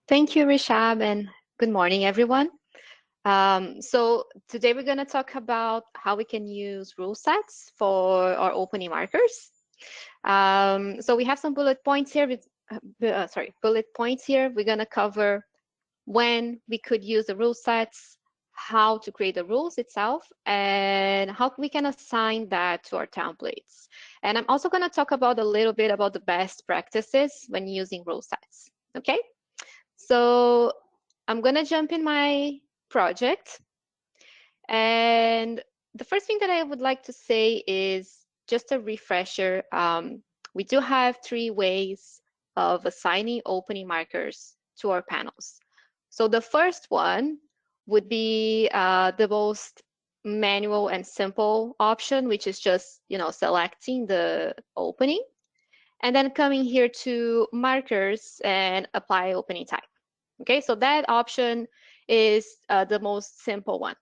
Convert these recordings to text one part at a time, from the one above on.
Thank you, Rishab, and good morning, everyone. So today we're going to talk about how we can use rule sets for our opening markers. So we have some bullet points here. Bullet points here. We're going to cover when we could use the rule sets, how to create the rules itself, and how we can assign that to our templates. And I'm also going to talk about a little bit about the best practices when using rule sets. Okay? So I'm gonna jump in my project. And the first thing that I would like to say is just a refresher. We do have 3 ways of assigning opening markers to our panels. So the first one would be the most manual and simple option, which is just, selecting the opening and then coming here to markers and apply opening type. Okay, so that option is the most simple one.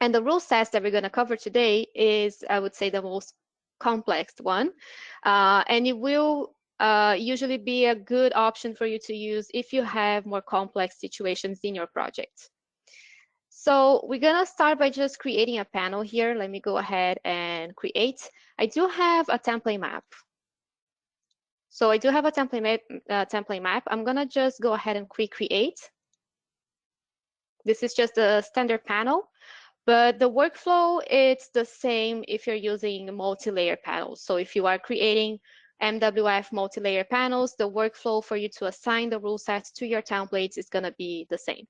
And the rule sets that we're going to cover today is, I would say, the most complex one. And it will usually be a good option for you to use if you have more complex situations in your project. So we're going to start by just creating a panel here. Let me go ahead and create. I do have a template map. So I do have a template map. I'm going to just go ahead and click create. This is just a standard panel, but the workflow, it's the same if you're using multi-layer panels. So if you are creating MWF multi-layer panels, the workflow for you to assign the rule sets to your templates is going to be the same.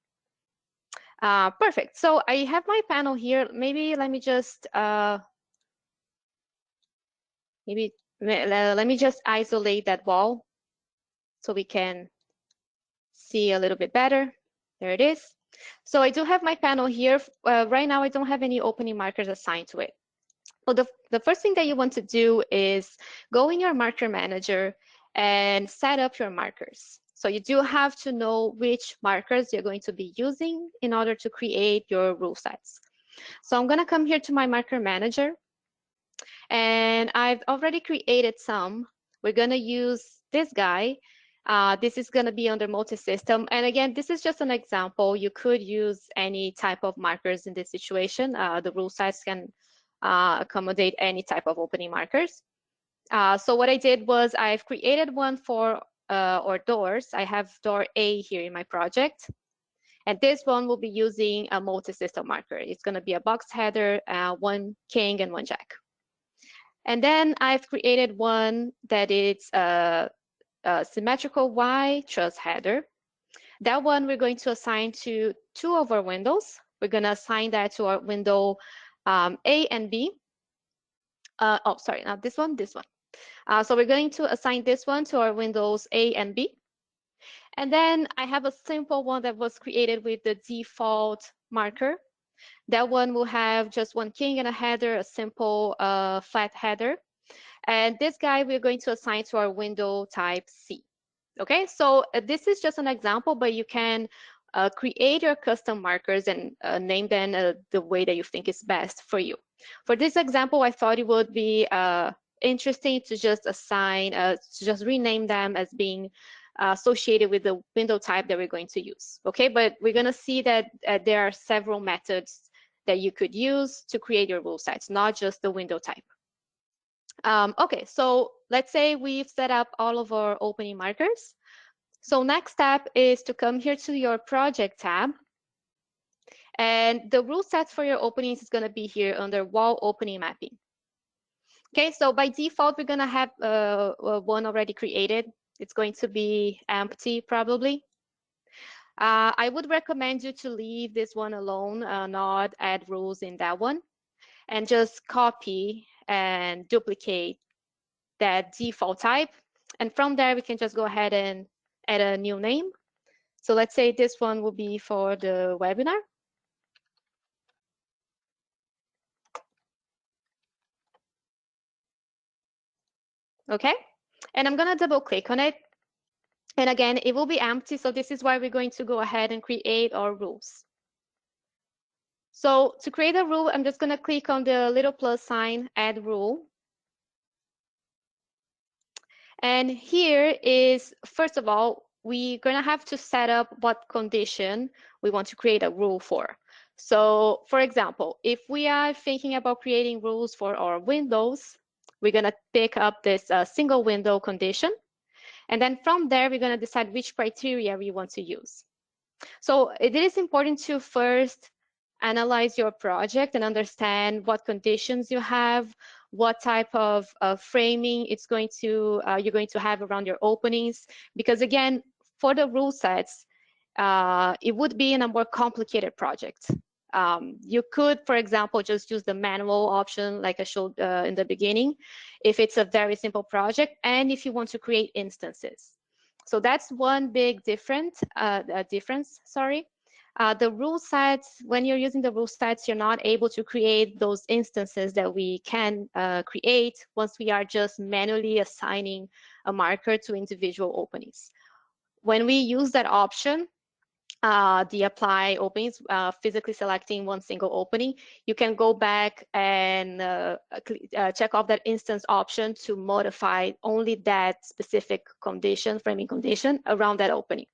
Perfect. So I have my panel here. Maybe let me just let me just isolate that wall so we can see a little bit better. There it is. So I do have my panel here. Right now, I don't have any opening markers assigned to it. So the first thing that you want to do is go in your marker manager and set up your markers. So you do have to know which markers you're going to be using in order to create your rule sets. So I'm going to come here to my marker manager, and I've already created some. We're going to use this guy. This is going to be under multi-system. And again, this is just an example. You could use any type of markers in this situation. The rule sets can accommodate any type of opening markers. So what I did was I've created one for our doors. I have door A here in my project. And this one will be using a multi-system marker. It's going to be a box header, 1 king and 1 jack. And then I've created one that is a symmetrical Y truss header. That one we're going to assign to 2 of our windows. We're going to assign that to our window A and B. Oh, sorry, not this one, this one. So we're going to assign this one to our windows A and B. And then I have a simple one that was created with the default marker. That one will have just 1 king and a header, a simple flat header. And this guy we're going to assign to our window type C. Okay, so this is just an example, but you can create your custom markers and name them the way that you think is best for you. For this example, I thought it would be interesting to just assign, to just rename them as being associated with the window type that we're going to use. Okay, but we're going to see that there are several methods that you could use to create your rule sets, not just the window type. Okay, so let's say we've set up all of our opening markers. So next step is to come here to your project tab. And the rule sets for your openings is going to be here under wall opening mapping. Okay, so by default, we're going to have one already created. It's going to be empty probably. I would recommend you to leave this one alone, not add rules in that one, and just copy and duplicate that default type. And from there, we can just go ahead and add a new name. So let's say this one will be for the webinar. Okay, and I'm gonna double click on it. And again, it will be empty. So this is why we're going to go ahead and create our rules. So to create a rule, I'm just gonna click on the little plus sign, add rule. And here is, first of all, we're gonna have to set up what condition we want to create a rule for. So for example, if we are thinking about creating rules for our windows, we're gonna pick up this single window condition. And then from there, we're gonna decide which criteria we want to use. So it is important to first analyze your project and understand what conditions you have, what type of framing you're going to have around your openings. Because again, for the rule sets, it would be in a more complicated project. You could, for example, just use the manual option like I showed in the beginning, if it's a very simple project, and if you want to create instances. So that's one big difference. Sorry. The rule sets, when you're using the rule sets, you're not able to create those instances that we can create once we are just manually assigning a marker to individual openings. When we use that option, the apply openings, physically selecting one single opening, you can go back and check off that instance option to modify only that specific condition, framing condition around that opening.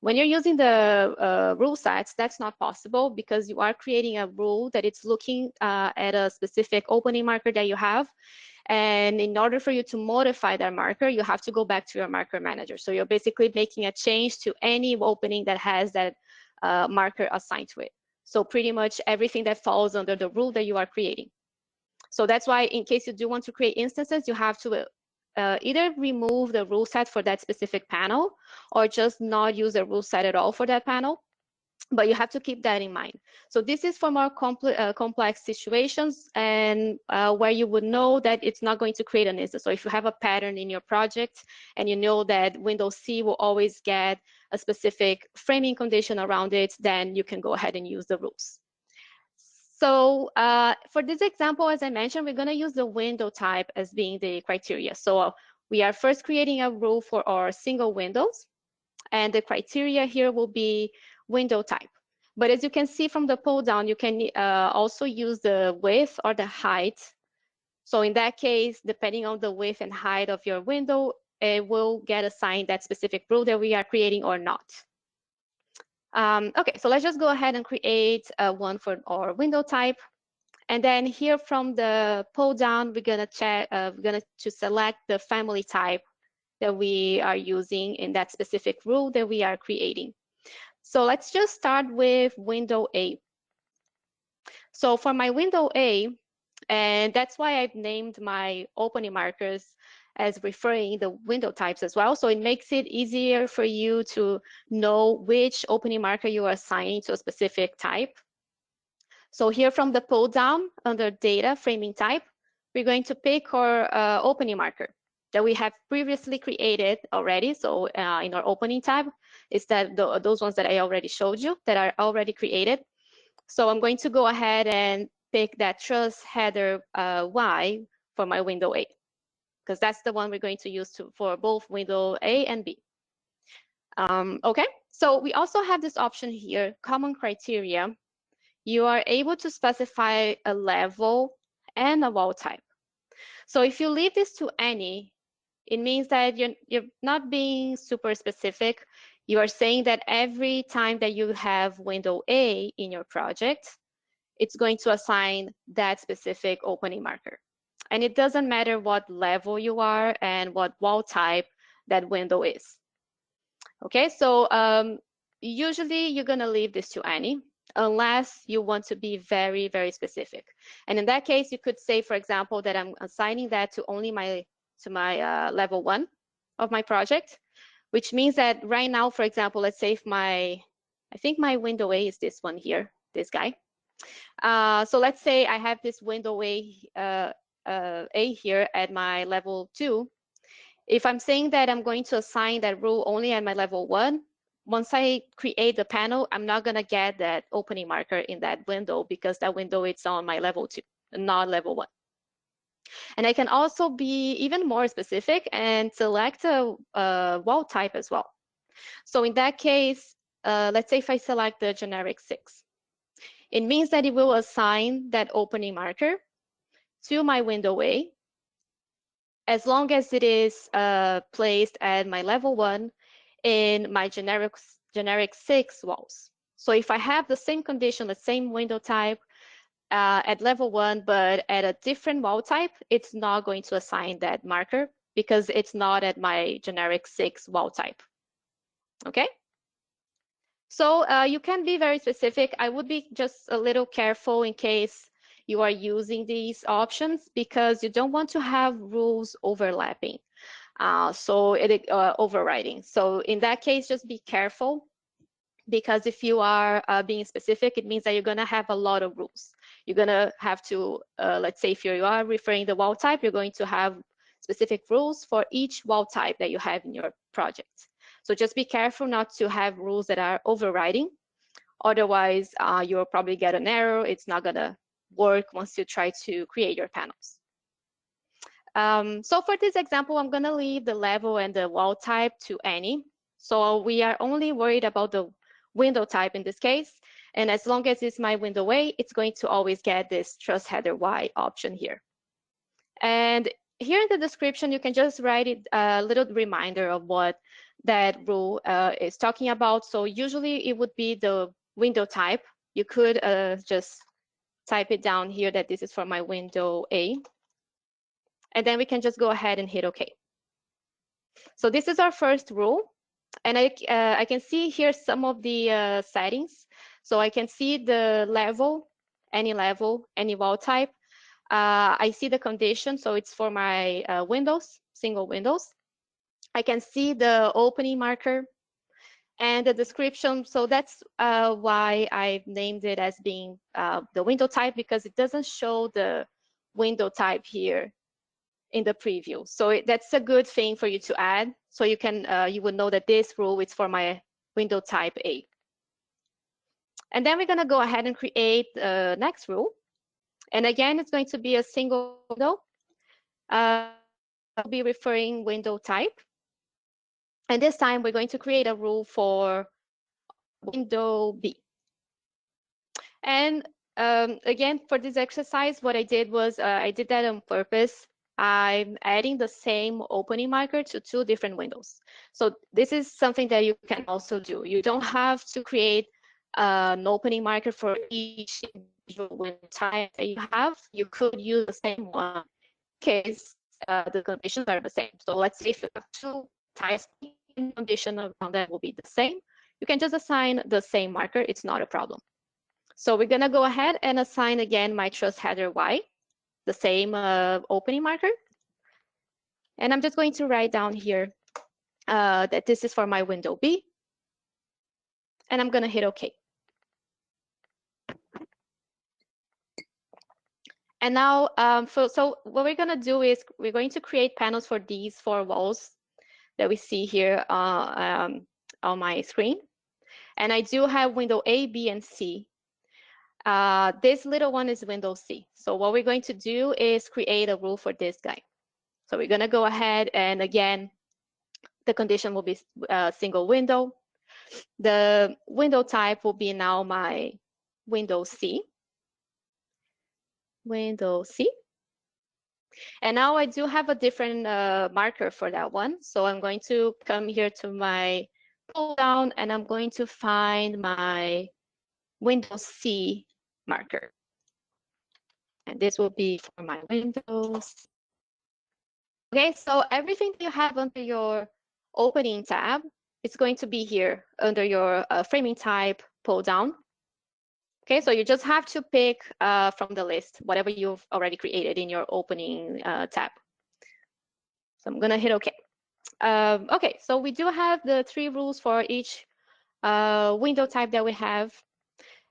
When you're using the rule sets, that's not possible because you are creating a rule that it's looking at a specific opening marker that you have. And in order for you to modify that marker, you have to go back to your marker manager. So you're basically making a change to any opening that has that marker assigned to it. So pretty much everything that falls under the rule that you are creating. So that's why in case you do want to create instances, you have to either remove the rule set for that specific panel or just not use a rule set at all for that panel. But you have to keep that in mind. So this is for more complex situations and where you would know that it's not going to create an instance. So if you have a pattern in your project and you know that Windows C will always get a specific framing condition around it, then you can go ahead and use the rules. So for this example, as I mentioned, we're going to use the window type as being the criteria. So we are first creating a rule for our single windows, and the criteria here will be window type. But as you can see from the pull down, you can also use the width or the height. So in that case, depending on the width and height of your window, it will get assigned that specific rule that we are creating or not. Okay, so let's just go ahead and create one for our window type. And then here from the pull down, we're gonna select the family type that we are using in that specific rule that we are creating. So let's just start with window A. So for my window A, and that's why I've named my opening markers as referring the window types as well. So it makes it easier for you to know which opening marker you are assigning to a specific type. So here from the pull down under data framing type, we're going to pick our opening marker that we have previously created already. So in our opening tab, is that those ones that I already showed you that are already created. So I'm going to go ahead and pick that truss header Y for my window A, because that's the one we're going to use for both window A and B. Okay, so we also have this option here, common criteria. You are able to specify a level and a wall type. So if you leave this to any, it means that you're not being super specific. You are saying that every time that you have window A in your project, it's going to assign that specific opening marker. And it doesn't matter what level you are and what wall type that window is. Okay, so usually you're gonna leave this to any, unless you want to be very, very specific. And in that case, you could say, for example, that I'm assigning that to only my level 1 of my project, which means that right now, for example, let's say if I think my window A is this one here, this guy. So let's say I have this window A here at my level 2. If I'm saying that I'm going to assign that rule only at my level 1, once I create the panel, I'm not going to get that opening marker in that window because that window is on my level 2, not level 1. And I can also be even more specific and select a wall type as well. So in that case, let's say if I select the generic 6, it means that it will assign that opening marker to my window A as long as it is placed at my level 1 in my generic 6 walls. So if I have the same condition, the same window type at level 1, but at a different wall type, it's not going to assign that marker because it's not at my generic 6 wall type. Okay? So you can be very specific. I would be just a little careful in case you are using these options because you don't want to have rules overlapping. Overriding. So in that case, just be careful because if you are being specific, it means that you're going to have a lot of rules. You're going to have to, let's say if you are referring the wall type, you're going to have specific rules for each wall type that you have in your project. So just be careful not to have rules that are overriding. Otherwise, you'll probably get an error. It's not going to work once you try to create your panels. So for this example, I'm going to leave the level and the wall type to any. So we are only worried about the window type in this case. And as long as it's my window A, it's going to always get this truss header Y option here. And here in the description, you can just write it a little reminder of what that rule is talking about. So usually it would be the window type. You could just type it down here that this is for my window A. And then we can just go ahead and hit OK. So this is our first rule. And I can see here some of the settings. So I can see the level, any wall type. I see the condition, so it's for my windows, single windows. I can see the opening marker and the description. So that's why I named it as being the window type, because it doesn't show the window type here in the preview. So that's a good thing for you to add. So you can you would know that this rule is for my window type A. And then we're going to go ahead and create the next rule. And again, it's going to be a single window. I'll be referring window type. And this time we're going to create a rule for window B. And again, for this exercise, what I did was I did that on purpose. I'm adding the same opening marker to 2 different windows. So this is something that you can also do. You don't have to create an opening marker for each individual window type that you have. You could use the same one in case the conditions are the same. So let's say if you have 2 types, the condition around that will be the same. You can just assign the same marker. It's not a problem. So we're going to go ahead and assign again my truss header Y, the same opening marker. And I'm just going to write down here that this is for my window B. And I'm going to hit OK. And now, so what we're going to do is we're going to create panels for these 4 walls that we see here on my screen. And I do have window A, B, and C. This little one is window C. So what we're going to do is create a rule for this guy. So we're going to go ahead and again, the condition will be single window. The window type will be now my window C. Window C. And now I do have a different marker for that one. So I'm going to come here to my pull down and I'm going to find my window C marker. And this will be for my windows. Okay, so everything that you have under your opening tab, it's going to be here under your framing type pull down. Okay, so you just have to pick from the list whatever you've already created in your opening tab. So I'm gonna hit OK. Okay, so we do have the 3 rules for each window type that we have.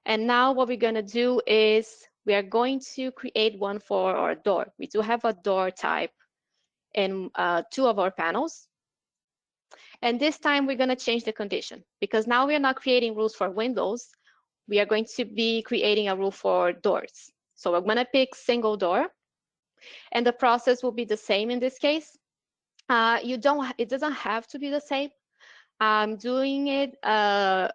And now what we're gonna do is we are going to create one for our door. We do have a door type in 2 of our panels. And this time we're gonna change the condition because now we're not creating rules for windows. We are going to be creating a rule for doors. So we're gonna pick single door and the process will be the same in this case. It doesn't have to be the same. I'm doing it, I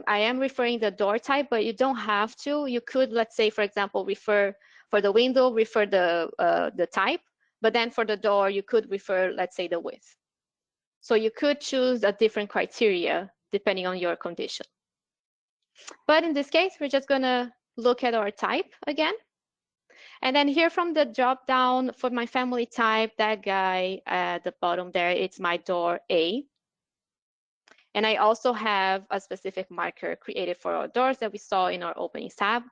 am referring the door type, but you don't have to. You could, let's say, for example, refer for the window, refer the type, but then for the door, you could refer, let's say, the width. So you could choose a different criteria depending on your condition. But in this case, we're just gonna look at our type again. And then here from the drop down for my family type, that guy at the bottom there, it's my door A. And I also have a specific marker created for our doors that we saw in our openings tab.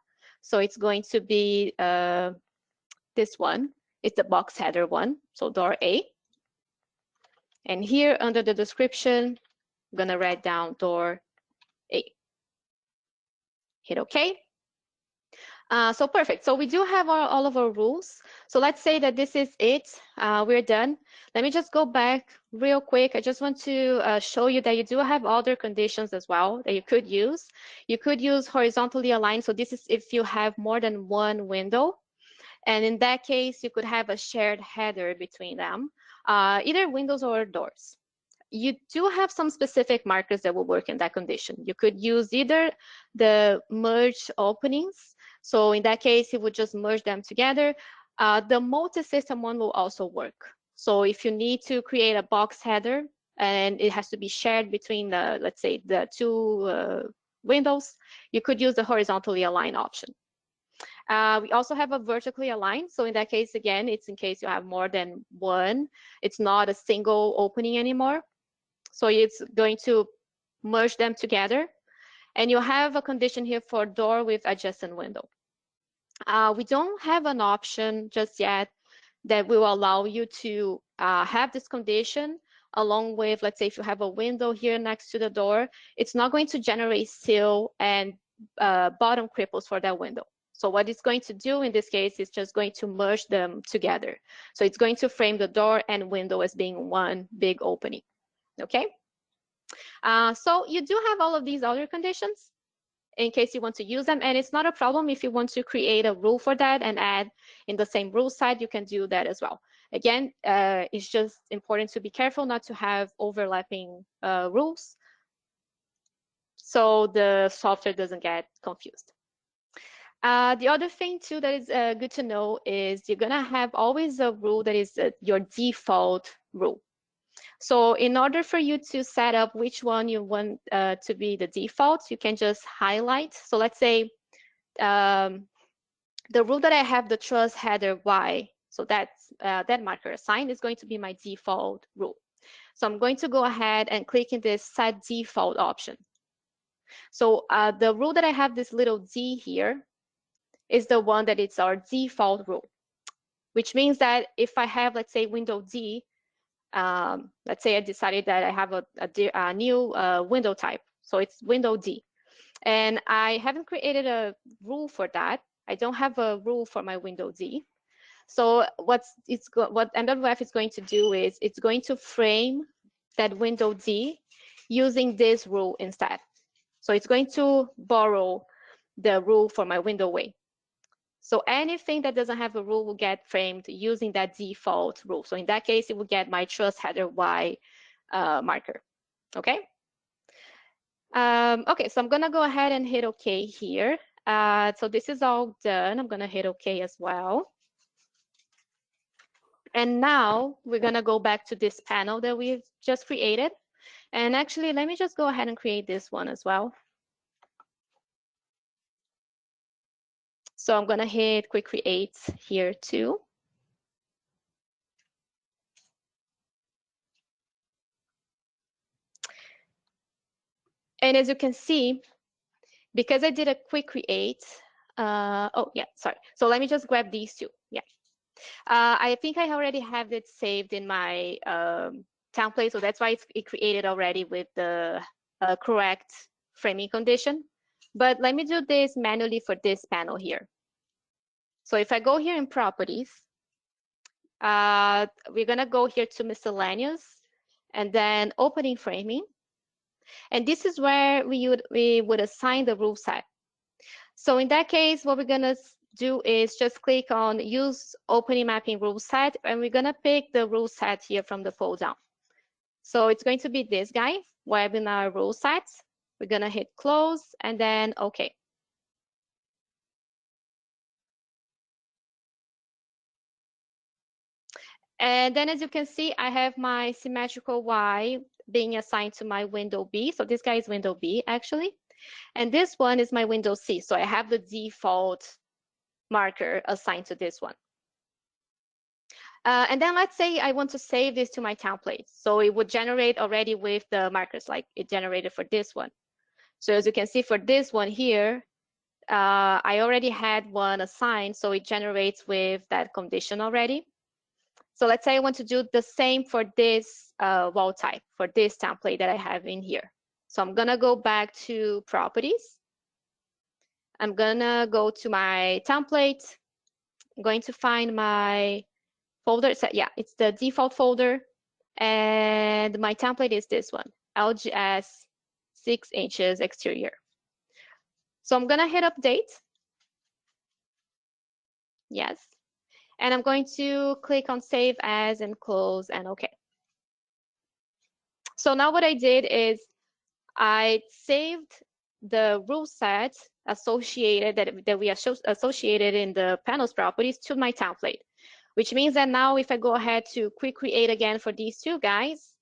So it's going to be this one. It's the box header one, so door A. And here under the description, I'm gonna write down door A. Hit OK. So perfect. So we do have all of our rules. So let's say that this is it. We're done. Let me just go back real quick. I just want to show you that you do have other conditions as well that you could use. You could use horizontally aligned. So this is if you have more than one window. And in that case, you could have a shared header between them, either windows or doors. You do have some specific markers that will work in that condition. You could use either the merge openings. So in that case, you would just merge them together. The multi-system one will also work. So if you need to create a box header and it has to be shared between the, let's say, the two windows, you could use the horizontally aligned option. We also have a vertically aligned. So in that case, again, it's in case you have more than one. It's not a single opening anymore. So it's going to merge them together. And you have a condition here for door with adjacent window. We don't have an option just yet that will allow you to have this condition along with, let's say, if you have a window here next to the door, it's not going to generate sill and bottom cripples for that window. So what it's going to do in this case is just going to merge them together. So it's going to frame the door and window as being one big opening. Okay? So you do have all of these other conditions in case you want to use them, and it's not a problem if you want to create a rule for that and add in the same rule side, you can do that as well. Again, it's just important to be careful not to have overlapping rules so the software doesn't get confused. The other thing too that is good to know is you're gonna have always a rule that is your default rule. So in order for you to set up which one you want to be the default, you can just highlight. So let's say the rule that I have, the truss header Y, so that's that marker assigned is going to be my default rule. So I'm going to go ahead and click in this set default option. So the rule that I have, this little D here, is the one that it's our default rule, which means that if I have, let's say, window D, let's say I decided that I have a new window type, so it's window D, and I haven't created a rule for that. I don't have a rule for my window D. So what MWF is going to do is it's going to frame that window D using this rule instead. So it's going to borrow the rule for my window A. So anything that doesn't have a rule will get framed using that default rule. So in that case, it will get my truss header Y marker, okay? Okay, so I'm gonna go ahead and hit OK here. So this is all done. I'm gonna hit OK as well. And now we're gonna go back to this panel that we've just created. And actually, let me just go ahead and create this one as well. So I'm gonna hit quick create here too. And as you can see, because I did a quick create, oh yeah, sorry. So let me just grab these two, yeah. I think I already have it saved in my template, so that's why it created already with the correct framing condition. But let me do this manually for this panel here. So if I go here in properties, we're gonna go here to miscellaneous and then opening framing. And this is where we would assign the rule set. So in that case, what we're gonna do is just click on use opening mapping rule set, and we're gonna pick the rule set here from the pull down. So it's going to be this guy, webinar rule set. We're gonna hit close and then okay. And then as you can see, I have my symmetrical Y being assigned to my window B. So this guy is window B actually. And this one is my window C. So I have the default marker assigned to this one. And then let's say I want to save this to my template. So it would generate already with the markers like it generated for this one. So as you can see for this one here, I already had one assigned, so it generates with that condition already. So let's say I want to do the same for this wall type, for this template that I have in here. So I'm gonna go back to properties. I'm gonna go to my template. I'm going to find my folder. So yeah, it's the default folder. And my template is this one, LGS 6 inches exterior. So I'm gonna hit update. Yes. And I'm going to click on save as and close and OK. So now what I did is I saved the rule set associated that we associated in the panels properties to my template, which means that now if I go ahead to quick create again for these two guys,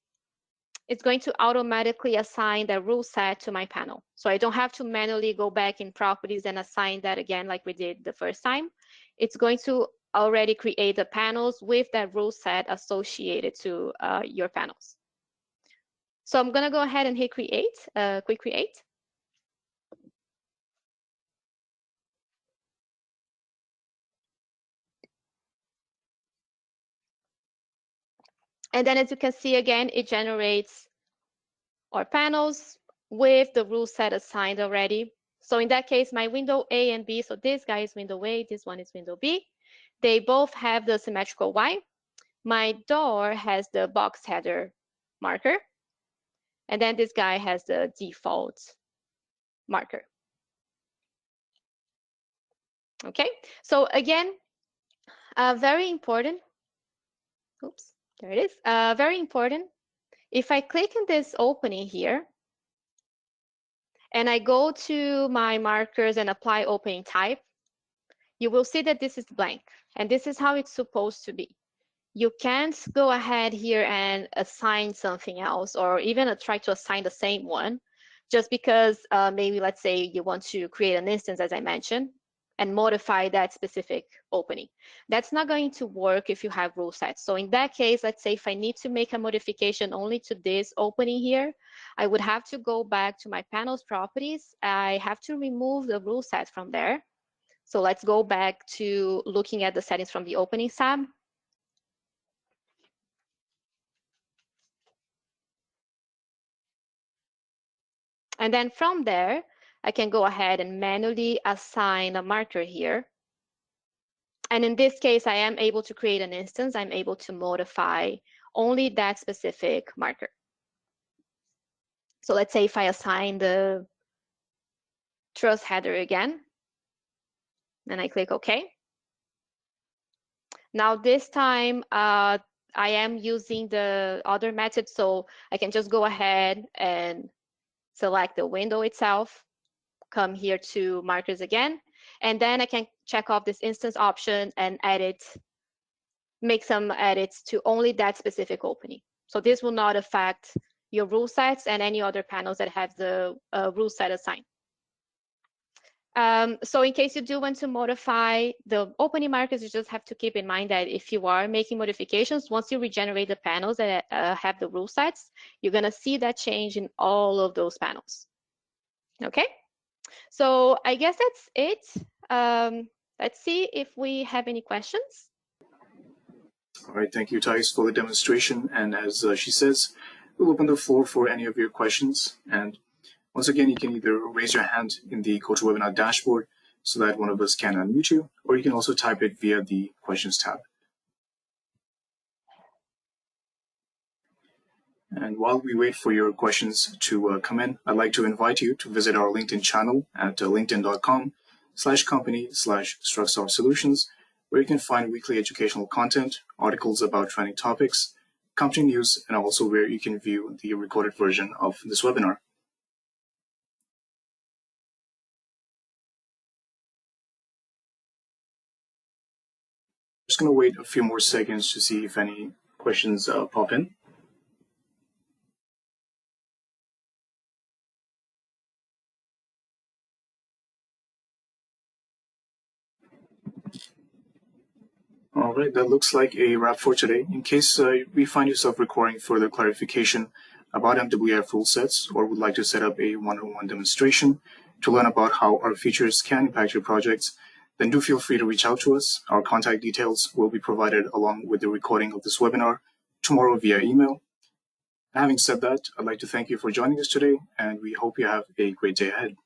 it's going to automatically assign the rule set to my panel. So I don't have to manually go back in properties and assign that again like we did the first time. It's going to already create the panels with that rule set associated to your panels. So I'm gonna go ahead and hit create, quick create. And then as you can see again, it generates our panels with the rule set assigned already. So in that case, my window A and B, so this guy is window A, this one is window B. They both have the symmetrical Y. My door has the box header marker. And then this guy has the default marker. Okay, so again, very important. Oops, there it is. Very important. If I click on this opening here, and I go to my markers and apply opening type, you will see that this is blank. And this is how it's supposed to be. You can't go ahead here and assign something else or even try to assign the same one just because maybe let's say you want to create an instance as I mentioned and modify that specific opening. That's not going to work if you have rule sets. So in that case, let's say if I need to make a modification only to this opening here, I would have to go back to my panels properties. I have to remove the rule set from there. So let's go back to looking at the settings from the opening tab. And then from there, I can go ahead and manually assign a marker here. And in this case, I am able to create an instance. I'm able to modify only that specific marker. So let's say if I assign the truss header again, and I click OK. Now this time, I am using the other method, so I can just go ahead and select the window itself, come here to markers again, and then I can check off this instance option and edit, make some edits to only that specific opening. So this will not affect your rule sets and any other panels that have the rule set assigned. So in case you do want to modify the opening markers, you just have to keep in mind that if you are making modifications, once you regenerate the panels that have the rule sets, you're gonna see that change in all of those panels. Okay, so I guess that's it. Let's see if we have any questions. All right, thank you, Thais, for the demonstration. And as she says, we'll open the floor for any of your questions. And once again, you can either raise your hand in the GoToWebinar dashboard so that one of us can unmute you, or you can also type it via the questions tab. And while we wait for your questions to come in, I'd like to invite you to visit our LinkedIn channel at linkedin.com/company/Struxsoft Solutions, where you can find weekly educational content, articles about trending topics, company news, and also where you can view the recorded version of this webinar. Just going to wait a few more seconds to see if any questions pop in. All right, that looks like a wrap for today. In case we find yourself requiring further clarification about MWF Rulesets or would like to set up a one-on-one demonstration to learn about how our features can impact your projects, then do feel free to reach out to us. Our contact details will be provided along with the recording of this webinar tomorrow via email. Having said that, I'd like to thank you for joining us today, and we hope you have a great day ahead.